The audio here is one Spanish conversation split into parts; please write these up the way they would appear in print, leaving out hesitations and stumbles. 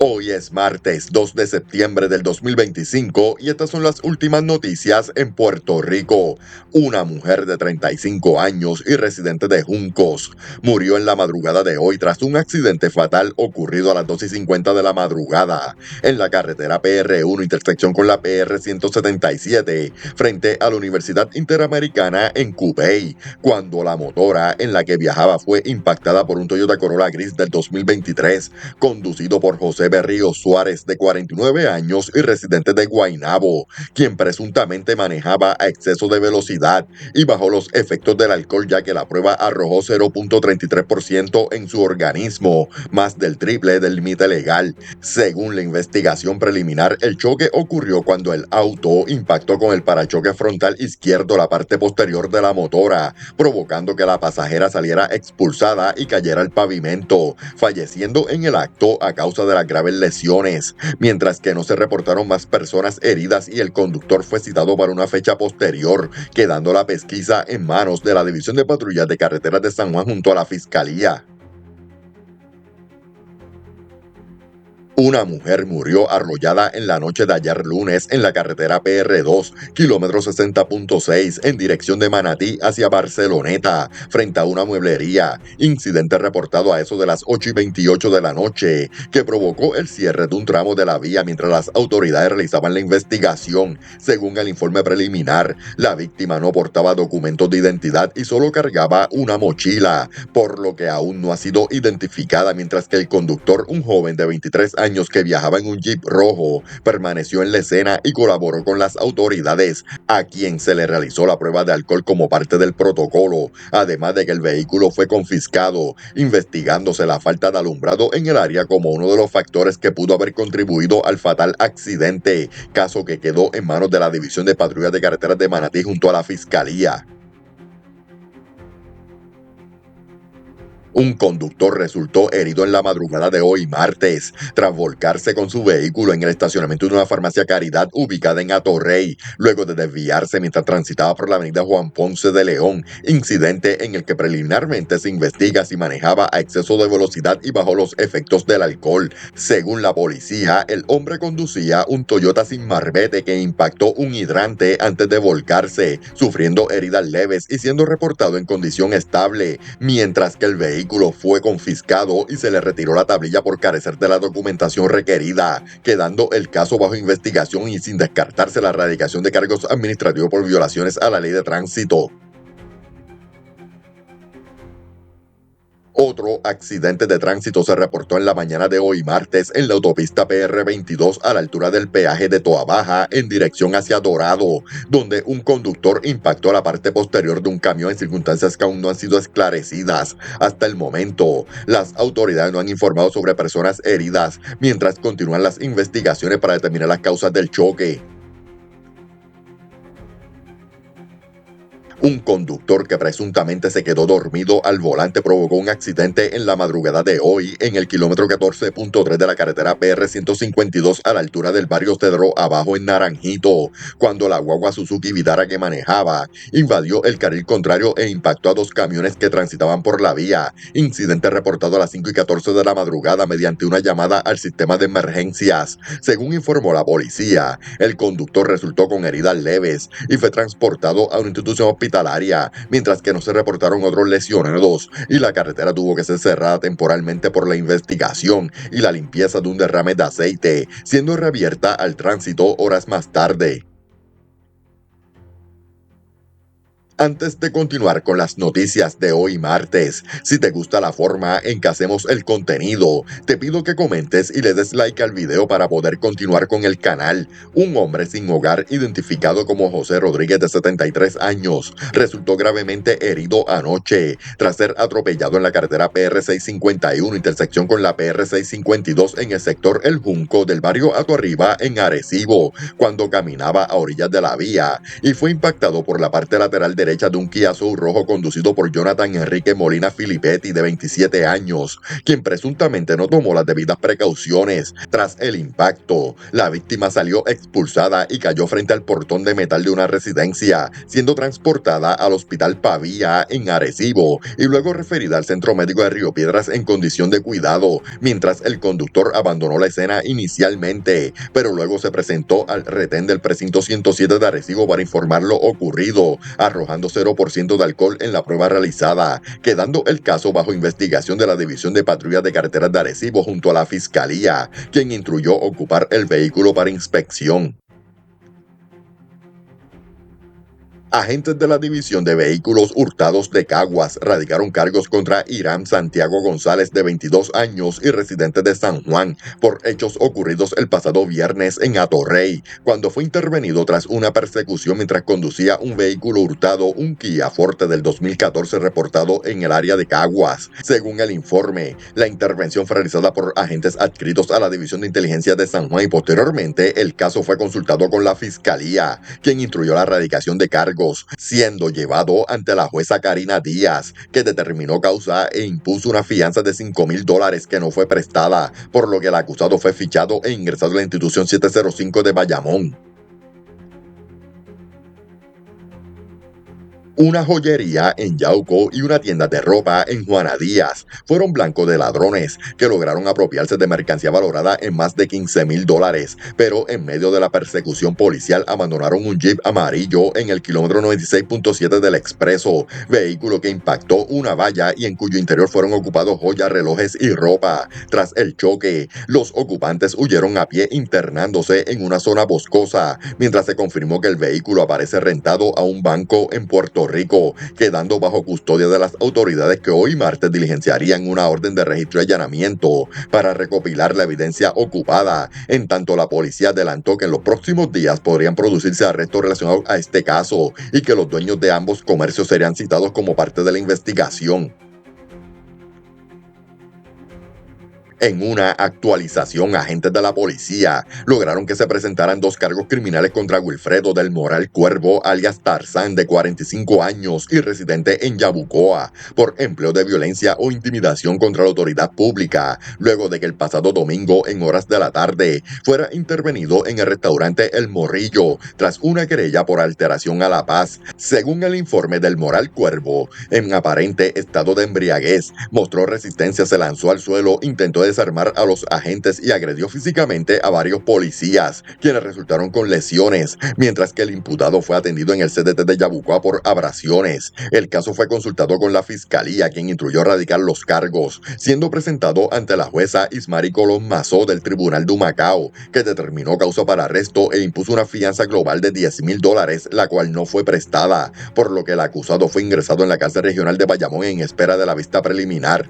Hoy es martes 2 de septiembre del 2025 y estas son las últimas noticias en Puerto Rico. Una mujer de 35 años y residente de Juncos murió en la madrugada de hoy tras un accidente fatal ocurrido a las 2:50 de la madrugada en la carretera PR1 intersección con la PR-177 frente a la Universidad Interamericana en Cupey, cuando la motora en la que viajaba fue impactada por un Toyota Corolla gris del 2023 conducido por José Berrío Suárez, de 49 años y residente de Guaynabo, quien presuntamente manejaba a exceso de velocidad y bajo los efectos del alcohol, ya que la prueba arrojó 0.33% en su organismo, más del triple del límite legal. Según la investigación preliminar, el choque ocurrió cuando el auto impactó con el parachoque frontal izquierdo la parte posterior de la motora, provocando que la pasajera saliera expulsada y cayera al pavimento, falleciendo en el acto a causa de las graves lesiones, mientras que no se reportaron más personas heridas y el conductor fue citado para una fecha posterior, quedando la pesquisa en manos de la División de Patrullas de Carreteras de San Juan junto a la Fiscalía. Una mujer murió arrollada en la noche de ayer lunes en la carretera PR2, kilómetro 60.6, en dirección de Manatí hacia Barceloneta, frente a una mueblería. Incidente reportado a eso de las 8:28 de la noche, que provocó el cierre de un tramo de la vía mientras las autoridades realizaban la investigación. Según el informe preliminar, la víctima no portaba documentos de identidad y solo cargaba una mochila, por lo que aún no ha sido identificada, mientras que el conductor, un joven de 23 años que viajaba en un Jeep rojo, permaneció en la escena y colaboró con las autoridades, a quien se le realizó la prueba de alcohol como parte del protocolo, además de que el vehículo fue confiscado, investigándose la falta de alumbrado en el área como uno de los factores que pudo haber contribuido al fatal accidente, caso que quedó en manos de la División de Patrullas de Carreteras de Manatí junto a la Fiscalía. Un conductor resultó herido en la madrugada de hoy martes, tras volcarse con su vehículo en el estacionamiento de una farmacia Caridad ubicada en Atorrey, luego de desviarse mientras transitaba por la avenida Juan Ponce de León, incidente en el que preliminarmente se investiga si manejaba a exceso de velocidad y bajo los efectos del alcohol. Según la policía, el hombre conducía un Toyota sin marbete que impactó un hidrante antes de volcarse, sufriendo heridas leves y siendo reportado en condición estable, mientras que el vehículo fue confiscado y se le retiró la tablilla por carecer de la documentación requerida, quedando el caso bajo investigación y sin descartarse la erradicación de cargos administrativos por violaciones a la ley de tránsito. Otro accidente de tránsito se reportó en la mañana de hoy martes en la autopista PR22 a la altura del peaje de Toabaja en dirección hacia Dorado, donde un conductor impactó la parte posterior de un camión en circunstancias que aún no han sido esclarecidas. Hasta el momento, las autoridades no han informado sobre personas heridas, mientras continúan las investigaciones para determinar las causas del choque. Un conductor que presuntamente se quedó dormido al volante provocó un accidente en la madrugada de hoy en el kilómetro 14.3 de la carretera PR-152 a la altura del barrio Cedro Abajo en Naranjito, cuando la guagua Suzuki Vitara que manejaba invadió el carril contrario e impactó a dos camiones que transitaban por la vía. Incidente reportado a las 5:14 de la madrugada mediante una llamada al sistema de emergencias. Según informó la policía, el conductor resultó con heridas leves y fue transportado a una institución hospitalaria, mientras que no se reportaron otros lesionados y la carretera tuvo que ser cerrada temporalmente por la investigación y la limpieza de un derrame de aceite, siendo reabierta al tránsito horas más tarde. Antes de continuar con las noticias de hoy martes, si te gusta la forma en que hacemos el contenido, te pido que comentes y le des like al video para poder continuar con el canal. Un hombre sin hogar identificado como José Rodríguez, de 73 años, resultó gravemente herido anoche tras ser atropellado en la carretera PR651 intersección con la PR652 en el sector El Junco del barrio Atoarriba en Arecibo, cuando caminaba a orillas de la vía y fue impactado por la parte lateral derecha derecha de un Kia Soul rojo conducido por Jonathan Enrique Molina Filippetti, de 27 años, quien presuntamente no tomó las debidas precauciones. Tras el impacto, la víctima salió expulsada y cayó frente al portón de metal de una residencia, siendo transportada al Hospital Pavía en Arecibo y luego referida al Centro Médico de Río Piedras en condición de cuidado, mientras el conductor abandonó la escena inicialmente, pero luego se presentó al retén del precinto 107 de Arecibo para informar lo ocurrido, arrojando 0% de alcohol en la prueba realizada, quedando el caso bajo investigación de la División de Patrullas de Carreteras de Arecibo junto a la Fiscalía, quien instruyó ocupar el vehículo para inspección. Agentes de la División de Vehículos Hurtados de Caguas radicaron cargos contra Irán Santiago González, de 22 años y residente de San Juan, por hechos ocurridos el pasado viernes en Atorrey, cuando fue intervenido tras una persecución mientras conducía un vehículo hurtado, un Kia Forte del 2014 reportado en el área de Caguas. Según el informe, la intervención fue realizada por agentes adscritos a la División de Inteligencia de San Juan y posteriormente el caso fue consultado con la Fiscalía, quien instruyó la erradicación de cargos, siendo llevado ante la jueza Karina Díaz, que determinó causa e impuso una fianza de $5,000 que no fue prestada, por lo que el acusado fue fichado e ingresado a la institución 705 de Bayamón. Una joyería en Yauco y una tienda de ropa en Juana Díaz fueron blanco de ladrones que lograron apropiarse de mercancía valorada en más de $15,000, pero en medio de la persecución policial abandonaron un Jeep amarillo en el kilómetro 96.7 del expreso, vehículo que impactó una valla y en cuyo interior fueron ocupados joyas, relojes y ropa. Tras el choque, los ocupantes huyeron a pie internándose en una zona boscosa, mientras se confirmó que el vehículo aparece rentado a un banco en Puerto Rico, quedando bajo custodia de las autoridades, que hoy martes diligenciarían una orden de registro y allanamiento para recopilar la evidencia ocupada. En tanto, la policía adelantó que en los próximos días podrían producirse arrestos relacionados a este caso y que los dueños de ambos comercios serían citados como parte de la investigación. En una actualización, agentes de la policía lograron que se presentaran 2 cargos criminales contra Wilfredo del Moral Cuervo, alias Tarzán, de 45 años y residente en Yabucoa, por empleo de violencia o intimidación contra la autoridad pública, luego de que el pasado domingo, en horas de la tarde, fuera intervenido en el restaurante El Morrillo, tras una querella por alteración a la paz. Según el informe del Moral Cuervo, en aparente estado de embriaguez, mostró resistencia, se lanzó al suelo, intentó desarmar a los agentes y agredió físicamente a varios policías, quienes resultaron con lesiones, mientras que el imputado fue atendido en el CDT de Yabucoa por abrasiones. El caso fue consultado con la Fiscalía, quien instruyó radicar los cargos, siendo presentado ante la jueza Ismari Colón Mazó del Tribunal de Humacao, que determinó causa para arresto e impuso una fianza global de $10,000, la cual no fue prestada, por lo que el acusado fue ingresado en la cárcel regional de Bayamón en espera de la vista preliminar.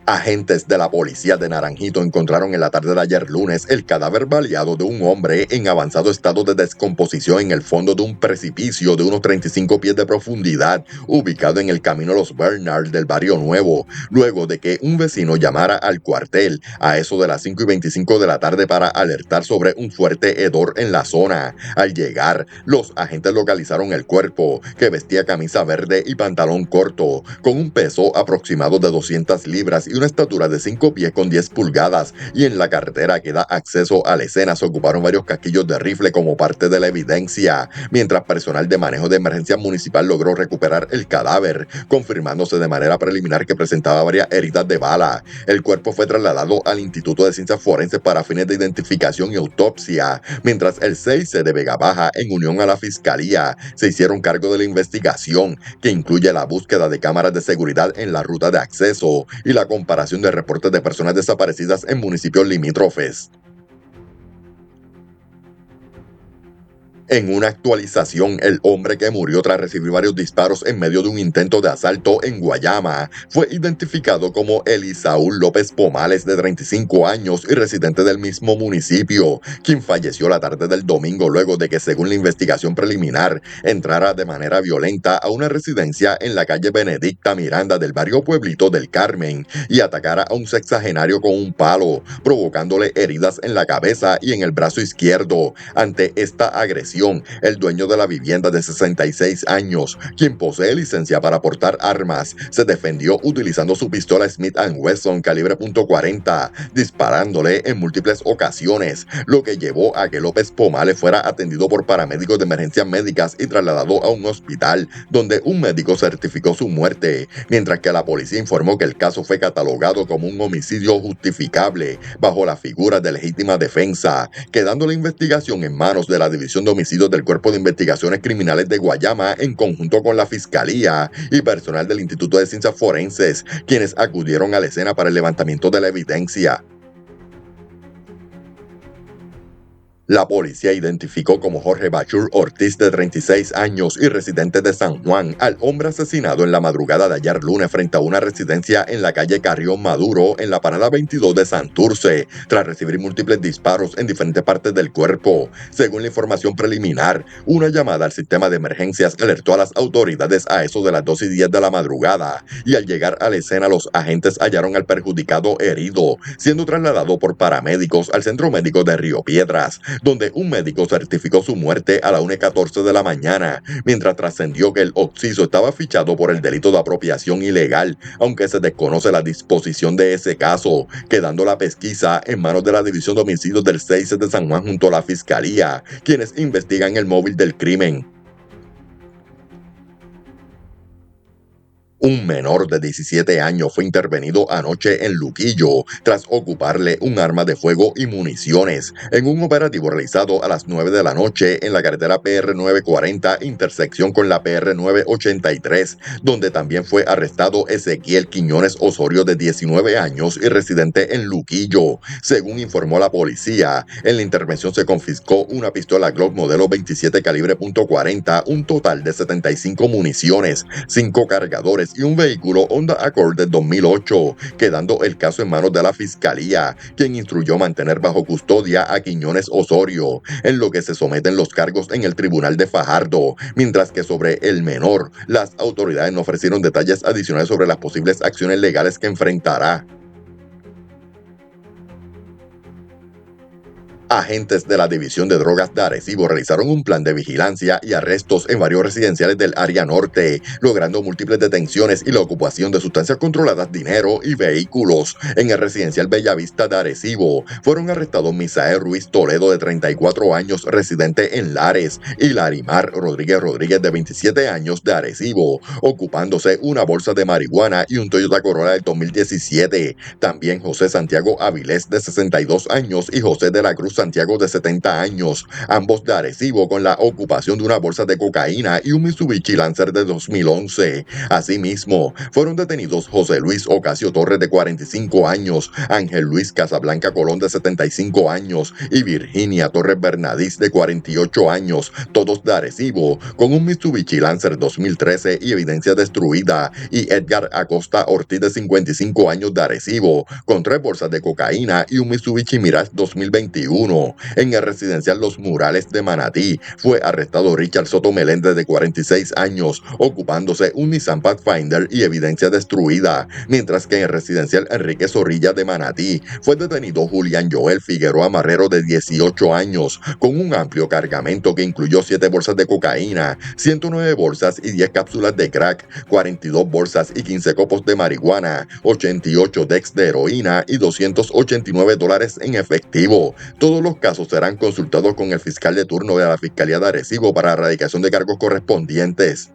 Agentes de la policía de Naranjito encontraron en la tarde de ayer lunes el cadáver baleado de un hombre en avanzado estado de descomposición en el fondo de un precipicio de unos 35 pies de profundidad, ubicado en el camino Los Bernards del Barrio Nuevo, luego de que un vecino llamara al cuartel a eso de las 5:25 de la tarde para alertar sobre un fuerte hedor en la zona. Al llegar, los agentes localizaron el cuerpo, que vestía camisa verde y pantalón corto, con un peso aproximado de 200 libras y una estatura de 5 pies con 10 pulgadas, y en la carretera que da acceso a la escena se ocuparon varios casquillos de rifle como parte de la evidencia, mientras personal de manejo de emergencia municipal logró recuperar el cadáver, confirmándose de manera preliminar que presentaba varias heridas de bala. El cuerpo fue trasladado al Instituto de Ciencias Forenses para fines de identificación y autopsia, mientras el 6C de Vega Baja, en unión a la Fiscalía, se hicieron cargo de la investigación, que incluye la búsqueda de cámaras de seguridad en la ruta de acceso y la comparación de reportes de personas desaparecidas en municipios limítrofes. En una actualización, el hombre que murió tras recibir varios disparos en medio de un intento de asalto en Guayama fue identificado como Elisaúl López Pomales, de 35 años y residente del mismo municipio, quien falleció la tarde del domingo luego de que, según la investigación preliminar, entrara de manera violenta a una residencia en la calle Benedicta Miranda del barrio Pueblito del Carmen y atacara a un sexagenario con un palo, provocándole heridas en la cabeza y en el brazo izquierdo. Ante esta agresión, investigación, el dueño de la vivienda de 66 años, quien posee licencia para portar armas, se defendió utilizando su pistola Smith Wesson calibre .40, disparándole en múltiples ocasiones, lo que llevó a que López Pomales fuera atendido por paramédicos de emergencias médicas y trasladado a un hospital, donde un médico certificó su muerte, mientras que la policía informó que el caso fue catalogado como un homicidio justificable bajo la figura de legítima defensa, quedando la investigación en manos de la División de Homicidios del Cuerpo de Investigaciones Criminales de Guayama en conjunto con la Fiscalía y personal del Instituto de Ciencias Forenses, quienes acudieron a la escena para el levantamiento de la evidencia. La policía identificó como Jorge Bachur Ortiz, de 36 años y residente de San Juan, al hombre asesinado en la madrugada de ayer lunes frente a una residencia en la calle Carrión Maduro, en la parada 22 de Santurce, tras recibir múltiples disparos en diferentes partes del cuerpo. Según la información preliminar, una llamada al sistema de emergencias alertó a las autoridades a eso de las 2:10 de la madrugada, y al llegar a la escena los agentes hallaron al perjudicado herido, siendo trasladado por paramédicos al Centro Médico de Río Piedras, donde un médico certificó su muerte a la 1:14 de la mañana, mientras trascendió que el occiso estaba fichado por el delito de apropiación ilegal, aunque se desconoce la disposición de ese caso, quedando la pesquisa en manos de la División de Homicidios del 6 de San Juan junto a la Fiscalía, quienes investigan el móvil del crimen. Un menor de 17 años fue intervenido anoche en Luquillo tras ocuparle un arma de fuego y municiones en un operativo realizado a las 9 de la noche en la carretera PR 940, intersección con la PR 983, donde también fue arrestado Ezequiel Quiñones Osorio, de 19 años y residente en Luquillo. Según informó la policía, en la intervención se confiscó una pistola Glock modelo 27 calibre .40, un total de 75 municiones, 5 cargadores y un vehículo Honda Accord del 2008, quedando el caso en manos de la Fiscalía, quien instruyó mantener bajo custodia a Quiñones Osorio, en lo que se someten los cargos en el Tribunal de Fajardo, mientras que sobre el menor, las autoridades no ofrecieron detalles adicionales sobre las posibles acciones legales que enfrentará. Agentes de la División de Drogas de Arecibo realizaron un plan de vigilancia y arrestos en varios residenciales del área norte, logrando múltiples detenciones y la ocupación de sustancias controladas, dinero y vehículos. En el residencial Bellavista de Arecibo fueron arrestados Misael Ruiz Toledo, de 34 años, residente en Lares, y Larimar Rodríguez, de 27 años, de Arecibo, ocupándose una bolsa de marihuana y un Toyota Corolla del 2017. También José Santiago Avilés, de 62 años, y José de la Cruz Santiago, de 70 años, ambos de Arecibo, con la ocupación de una bolsa de cocaína y un Mitsubishi Lancer de 2011. Asimismo, fueron detenidos José Luis Ocasio Torres, de 45 años, Ángel Luis Casablanca Colón, de 75 años, y Virginia Torres Bernadís, de 48 años, todos de Arecibo, con un Mitsubishi Lancer 2013 y evidencia destruida, y Edgar Acosta Ortiz, de 55 años, de Arecibo, con 3 bolsas de cocaína y un Mitsubishi Mirage 2021. En el residencial Los Murales de Manatí fue arrestado Richard Soto Meléndez, de 46 años, ocupándose un Nissan Pathfinder y evidencia destruida, mientras que en el residencial Enrique Zorrilla de Manatí fue detenido Julián Joel Figueroa Marrero, de 18 años, con un amplio cargamento que incluyó 7 bolsas de cocaína, 109 bolsas y 10 cápsulas de crack, 42 bolsas y 15 copos de marihuana, 88 decks de heroína y $289 en efectivo. Todos los casos serán consultados con el fiscal de turno de la Fiscalía de Arecibo para erradicación de cargos correspondientes.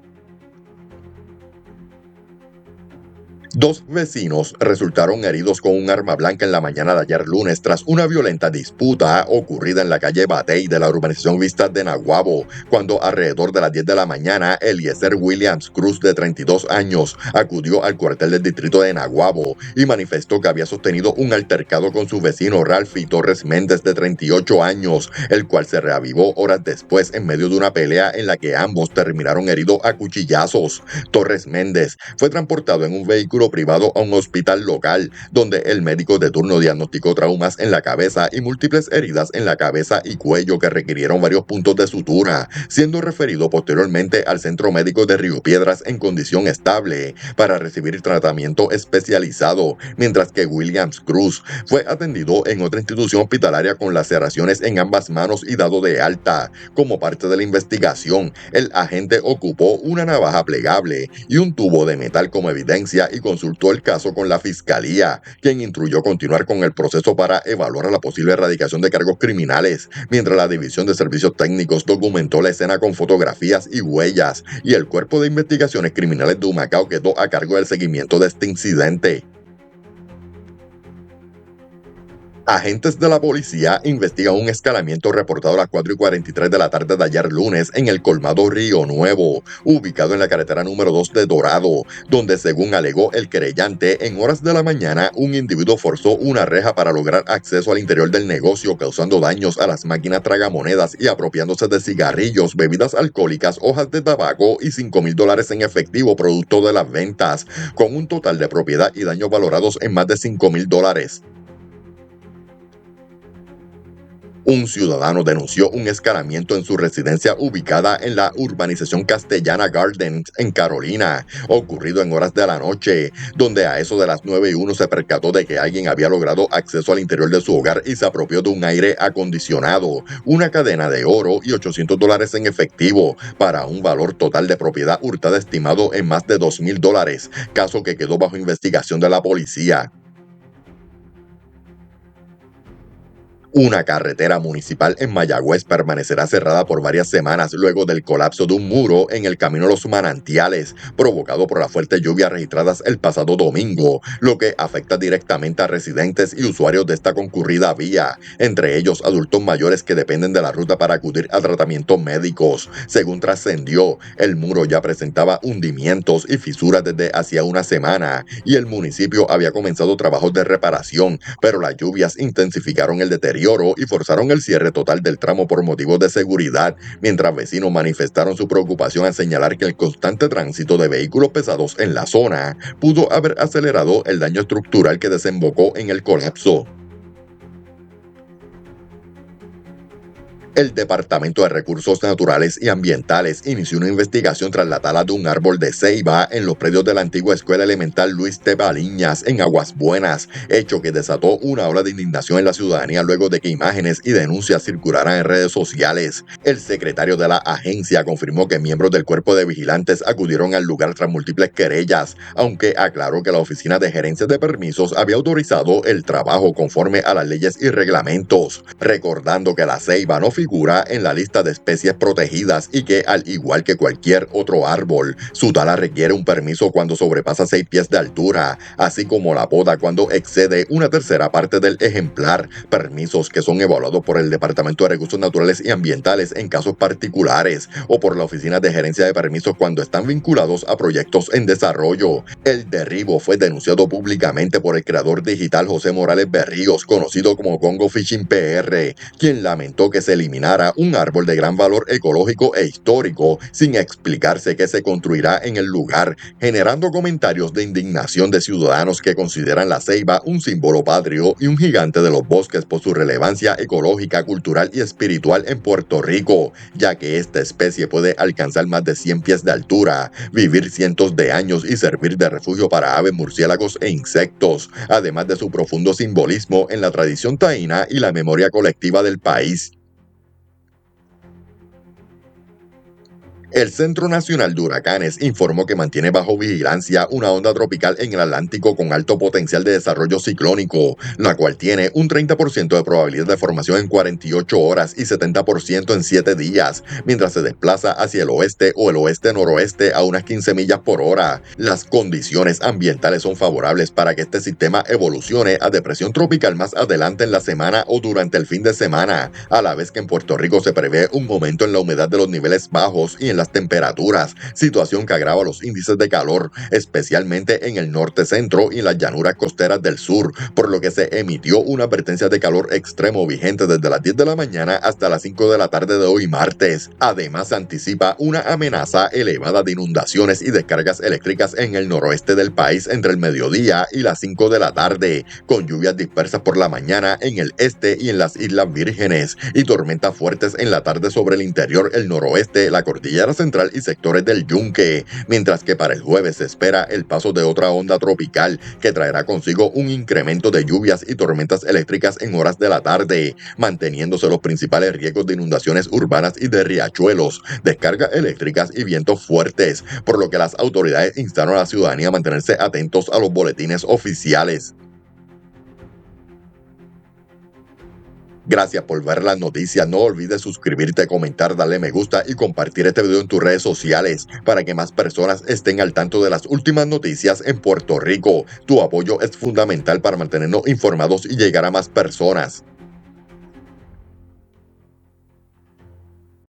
2 vecinos resultaron heridos con un arma blanca en la mañana de ayer lunes tras una violenta disputa ocurrida en la calle Batey de la urbanización Vistas de Naguabo, cuando alrededor de las 10 de la mañana Eliezer Williams Cruz, de 32 años, acudió al cuartel del distrito de Naguabo y manifestó que había sostenido un altercado con su vecino Ralphie Torres Méndez, de 38 años, el cual se reavivó horas después en medio de una pelea en la que ambos terminaron heridos a cuchillazos. Torres Méndez fue transportado en un vehículo vehículo privado a un hospital local, donde el médico de turno diagnosticó traumas en la cabeza y múltiples heridas en la cabeza y cuello que requirieron varios puntos de sutura, siendo referido posteriormente al Centro Médico de Río Piedras en condición estable para recibir tratamiento especializado, mientras que Williams Cruz fue atendido en otra institución hospitalaria con laceraciones en ambas manos y dado de alta. Como parte de la investigación, el agente ocupó una navaja plegable y un tubo de metal como evidencia y consultó el caso con la fiscalía, quien instruyó continuar con el proceso para evaluar la posible erradicación de cargos criminales, mientras la División de Servicios Técnicos documentó la escena con fotografías y huellas, y el Cuerpo de Investigaciones Criminales de Humacao quedó a cargo del seguimiento de este incidente. Agentes de la policía investigan un escalamiento reportado a las 4:43 de la tarde de ayer lunes en el colmado Río Nuevo, ubicado en la carretera número 2 de Dorado, donde según alegó el querellante, en horas de la mañana un individuo forzó una reja para lograr acceso al interior del negocio, causando daños a las máquinas tragamonedas y apropiándose de cigarrillos, bebidas alcohólicas, hojas de tabaco y $5,000 en efectivo producto de las ventas, con un total de propiedad y daños valorados en más de $5,000. Un ciudadano denunció un escalamiento en su residencia ubicada en la urbanización Castellana Gardens en Carolina, ocurrido en horas de la noche, donde a eso de las 9:01 se percató de que alguien había logrado acceso al interior de su hogar y se apropió de un aire acondicionado, una cadena de oro y $800 en efectivo, para un valor total de propiedad hurtada estimado en más de $2,000, caso que quedó bajo investigación de la policía. Una carretera municipal en Mayagüez permanecerá cerrada por varias semanas luego del colapso de un muro en el camino a Los Manantiales, provocado por las fuertes lluvias registradas el pasado domingo, lo que afecta directamente a residentes y usuarios de esta concurrida vía, entre ellos adultos mayores que dependen de la ruta para acudir a tratamientos médicos. Según trascendió, el muro ya presentaba hundimientos y fisuras desde hacía una semana, y el municipio había comenzado trabajos de reparación, pero las lluvias intensificaron el deterioro y forzaron el cierre total del tramo por motivos de seguridad, mientras vecinos manifestaron su preocupación al señalar que el constante tránsito de vehículos pesados en la zona pudo haber acelerado el daño estructural que desembocó en el colapso. El Departamento de Recursos Naturales y Ambientales inició una investigación tras la tala de un árbol de ceiba en los predios de la antigua Escuela Elemental Luis T. Baliñas en Aguas Buenas, hecho que desató una ola de indignación en la ciudadanía luego de que imágenes y denuncias circularan en redes sociales. El secretario de la agencia confirmó que miembros del cuerpo de vigilantes acudieron al lugar tras múltiples querellas, aunque aclaró que la Oficina de Gerencia de Permisos había autorizado el trabajo conforme a las leyes y reglamentos, recordando que la ceiba no figura en la lista de especies protegidas y que, al igual que cualquier otro árbol, su tala requiere un permiso cuando sobrepasa 6 pies de altura, así como la poda cuando excede una tercera parte del ejemplar, permisos que son evaluados por el Departamento de Recursos Naturales y Ambientales en casos particulares o por la Oficina de Gerencia de Permisos cuando están vinculados a proyectos en desarrollo. El derribo fue denunciado públicamente por el creador digital José Morales Berríos, conocido como Congo Fishing PR, quien lamentó que se eliminara un árbol de gran valor ecológico e histórico sin explicarse qué se construirá en el lugar, generando comentarios de indignación de ciudadanos que consideran la ceiba un símbolo patrio y un gigante de los bosques por su relevancia ecológica, cultural y espiritual en Puerto Rico, ya que esta especie puede alcanzar más de 100 pies de altura, vivir cientos de años y servir de refugio para aves, murciélagos e insectos, además de su profundo simbolismo en la tradición taína y la memoria colectiva del país. El Centro Nacional de Huracanes informó que mantiene bajo vigilancia una onda tropical en el Atlántico con alto potencial de desarrollo ciclónico, la cual tiene un 30% de probabilidad de formación en 48 horas y 70% en 7 días, mientras se desplaza hacia el oeste o el oeste-noroeste a unas 15 millas por hora. Las condiciones ambientales son favorables para que este sistema evolucione a depresión tropical más adelante en la semana o durante el fin de semana, a la vez que en Puerto Rico se prevé un aumento en la humedad de los niveles bajos y en las altas temperaturas, situación que agrava los índices de calor, especialmente en el norte centro y las llanuras costeras del sur, por lo que se emitió una advertencia de calor extremo vigente desde las 10 de la mañana hasta las 5 de la tarde de hoy martes. Además, se anticipa una amenaza elevada de inundaciones y descargas eléctricas en el noroeste del país entre el mediodía y las 5 de la tarde, con lluvias dispersas por la mañana en el este y en las Islas Vírgenes, y tormentas fuertes en la tarde sobre el interior, el noroeste, la cordillera central y sectores del Yunque, mientras que para el jueves se espera el paso de otra onda tropical que traerá consigo un incremento de lluvias y tormentas eléctricas en horas de la tarde, manteniéndose los principales riesgos de inundaciones urbanas y de riachuelos, descargas eléctricas y vientos fuertes, por lo que las autoridades instaron a la ciudadanía a mantenerse atentos a los boletines oficiales. Gracias por ver las noticias. No olvides suscribirte, comentar, darle me gusta y compartir este video en tus redes sociales para que más personas estén al tanto de las últimas noticias en Puerto Rico. Tu apoyo es fundamental para mantenernos informados y llegar a más personas.